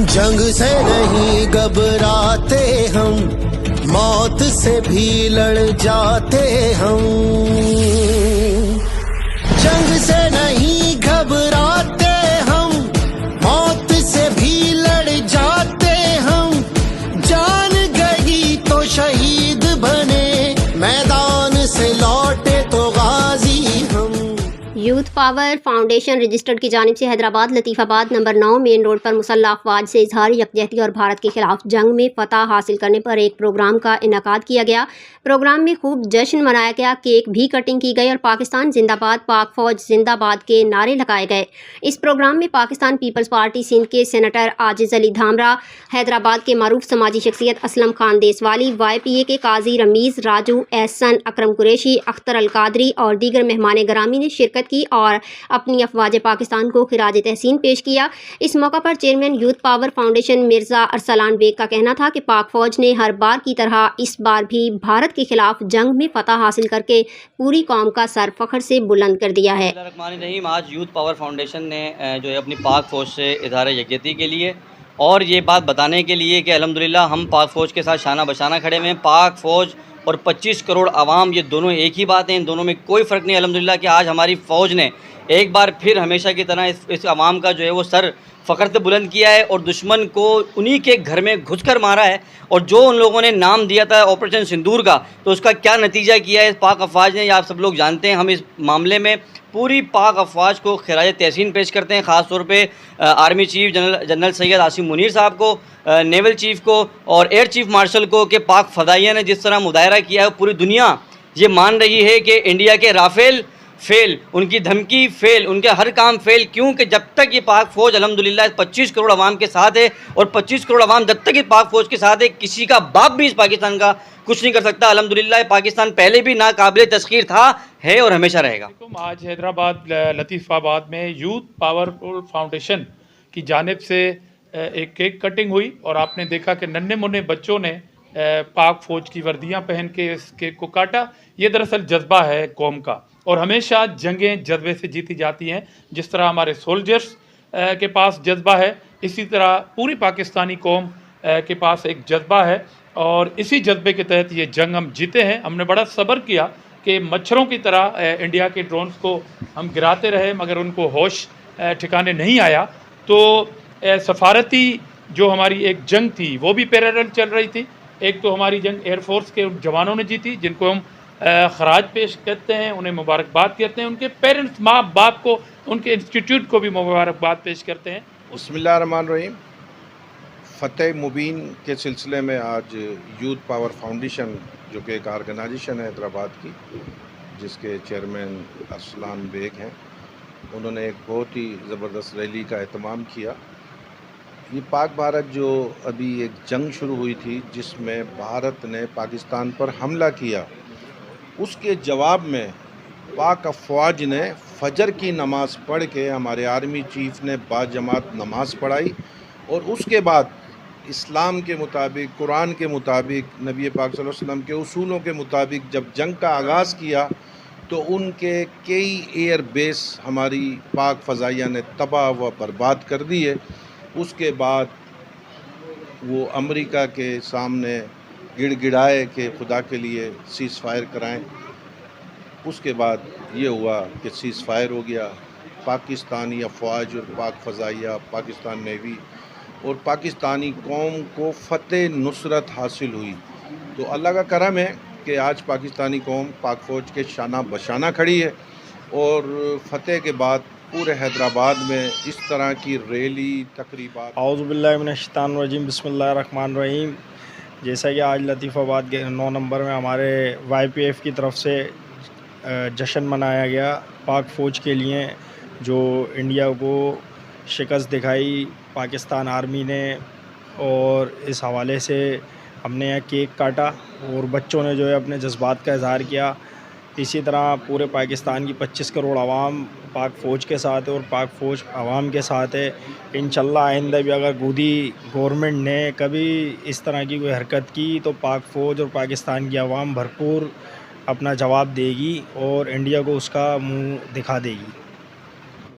जंग से नहीं घबराते हम, मौत से भी लड़ जाते हम। जंग से नहीं घबराते हम, मौत से भी लड़ जाते हम। जान गई तो शहीद बने, मैदान से लौटे तो गाजी हम। यूथ पावर फाउंडेशन रजिस्टर्ड की जानिब से Hyderabad Latifabad number 9 main road पर मुसल्लह अफवाज से इजहार यकजहती और भारत के खिलाफ जंग में फ़तह हासिल करने पर एक प्रोग्राम का इनेकाद किया गया। प्रोग्राम में खूब जश्न मनाया गया, केक भी कटिंग की गई और पाकिस्तान जिंदाबाद, पाक फ़ौज जिंदाबाद के नारे लगाए गए। इस प्रोग्राम में पाकिस्तान पीपल्स पार्टी सिंध के सेनेटर आजिज़ अली धामरा, हैदराबाद के मारूफ समाजी शख्सियत असलम खान देसवाली, YPA के काजी रमीज़, राजू एहसन, अकरम कुरैशी, अख्तर अल कादरी और दीगर मेहमान ग्रामी ने शिरकत की और अपनी अफवाज पाकिस्तान को खिराज तहसीन पेश किया। इस मौका पर chairman Youth Power Foundation Mirza Arsalan Baig का कहना था कि पाक फ़ौज ने हर बार की तरह इस बार भी भारत के खिलाफ जंग में फ़तह हासिल करके पूरी कौम का सर फ़ख्र से बुलंद कर दिया है। आज यूथ पावर फाउंडेशन ने जो है अपनी पाक फ़ौज से इज़हार यकजहती के लिए और ये बात बताने के लिए कि अल्हम्दुलिल्लाह हम पाक फ़ौज के साथ शाना बशाना खड़े हुए हैं। पाक फ़ौज और 25 करोड़ आवाम, ये दोनों एक ही बात है, इन दोनों में कोई फ़र्क नहीं। अल्हम्दुलिल्लाह कि आज हमारी फ़ौज ने एक बार फिर हमेशा की तरह इस आवाम का जो है वो सर फ़ख्र से बुलंद किया है और दुश्मन को उन्हीं के घर में घुसकर मारा है। और जो उन लोगों ने नाम दिया था ऑपरेशन सिंदूर का, तो उसका क्या नतीजा किया है पाक अफवाज ने, आप सब लोग जानते हैं। हम इस मामले में पूरी पाक अफवाज को खिराज तहसीन पेश करते हैं, ख़ास तौर पे army chief general Syed Asim Munir साहब को, नेवल चीफ़ को और एयर चीफ मार्शल को कि पाक फ़दाइया ने जिस तरह मुजाहरा किया है, पूरी दुनिया ये मान रही है कि इंडिया के राफेल फेल, उनकी धमकी फेल, उनके हर काम फेल। क्योंकि जब तक ये पाक फ़ौज अल्हम्दुलिल्लाह 25 करोड़ आवाम के साथ है और 25 करोड़ आवाम जब तक ये पाक फ़ौज के साथ है, किसी का बाप भी इस पाकिस्तान का कुछ नहीं कर सकता। अल्हम्दुलिल्लाह पाकिस्तान पहले भी नाकाबिल तस्खीर था, है और हमेशा रहेगा। आज हैदराबाद लतीफ़ाबाद में यूथ पावर फाउंडेशन की जानिब से एक केक कटिंग हुई और आपने देखा कि नन्हे मुन्ने बच्चों ने पाक फ़ौज की वर्दियाँ पहन के इस केक को काटा। ये दरअसल जज्बा है कौम का और हमेशा जंगें जज्बे से जीती जाती हैं। जिस तरह हमारे सोल्जर्स के पास जज्बा है, इसी तरह पूरी पाकिस्तानी कौम के पास एक जज्बा है और इसी जज्बे के तहत ये जंग हम जीते हैं। हमने बड़ा सब्र किया कि मच्छरों की तरह इंडिया के ड्रोन्स को हम गिराते रहे, मगर उनको होश ठिकाने नहीं आया। तो सफारती जो हमारी एक जंग थी वो भी पैरेलल चल रही थी। एक तो हमारी जंग एयरफोर्स के जवानों ने जीती, जिनको हम खराज पेश करते हैं, उन्हें मुबारकबाद करते हैं, उनके पेरेंट्स माँ बाप को, उनके इंस्टीट्यूट को भी मुबारकबाद पेश करते हैं। बिस्मिल्लाहिर्रहमानिर्रहीम। फ़तेह मुबीन के सिलसिले में आज यूथ पावर फाउंडेशन, जो कि एक ऑर्गेनाइजेशन है हैदराबाद की, जिसके चेयरमैन अरसलान बेग हैं, उन्होंने एक बहुत ही ज़बरदस्त रैली का एहतमाम किया। ये पाक भारत जो अभी एक जंग शुरू हुई थी जिसमें भारत ने पाकिस्तान पर हमला किया, उसके जवाब में पाक अफवाज ने फजर की नमाज़ पढ़ के, हमारे आर्मी चीफ़ ने बाजमात नमाज़ पढ़ाई और उसके बाद इस्लाम के मुताबिक, कुरान के मुताबिक, नबी पाक सल्लल्लाहु अलैहि वसल्लम के उसूलों के मुताबिक जब जंग का आगाज़ किया तो उनके कई एयर बेस हमारी पाक फ़ज़ाइया ने तबाह व बर्बाद कर दिए। उसके बाद वो अमेरिका के सामने गिड़गिड़ाए कि खुदा के लिए सीज़ फायर कराएं। उसके बाद ये हुआ कि सीज़ फायर हो गया। पाकिस्तानी अफवाज और पाक फ़ज़ाइया, पाकिस्तान नेवी और पाकिस्तानी कौम को फ़तेह नुसरत हासिल हुई। तो अल्लाह का करम है कि आज पाकिस्तानी कौम पाक फ़ौज के शाना बशाना खड़ी है और फ़तेह के बाद पूरे हैदराबाद में इस तरह की रैली तकरीबात। औज़ु बिल्लाहि मिनश शैतानिर रजीम, बिस्मिल्लाहिर्रहमानिर्रहीम। जैसा कि आज लतीफ़ाबाद के 9 नंबर में हमारे YPF की तरफ से जश्न मनाया गया पाक फ़ौज के लिए, जो इंडिया को शिकस्त दिखाई पाकिस्तान आर्मी ने, और इस हवाले से हमने यहाँ केक काटा और बच्चों ने जो है अपने जज्बात का इज़हार किया। इसी तरह पूरे पाकिस्तान की 25 करोड़ आवाम पाक फ़ौज के साथ है और पाक फ़ौज आवाम के साथ है। इंशाल्लाह आइंदा भी अगर गोदी गवर्नमेंट ने कभी इस तरह की कोई हरकत की तो पाक फ़ौज और पाकिस्तान की आवाम भरपूर अपना जवाब देगी और इंडिया को उसका मुंह दिखा देगी।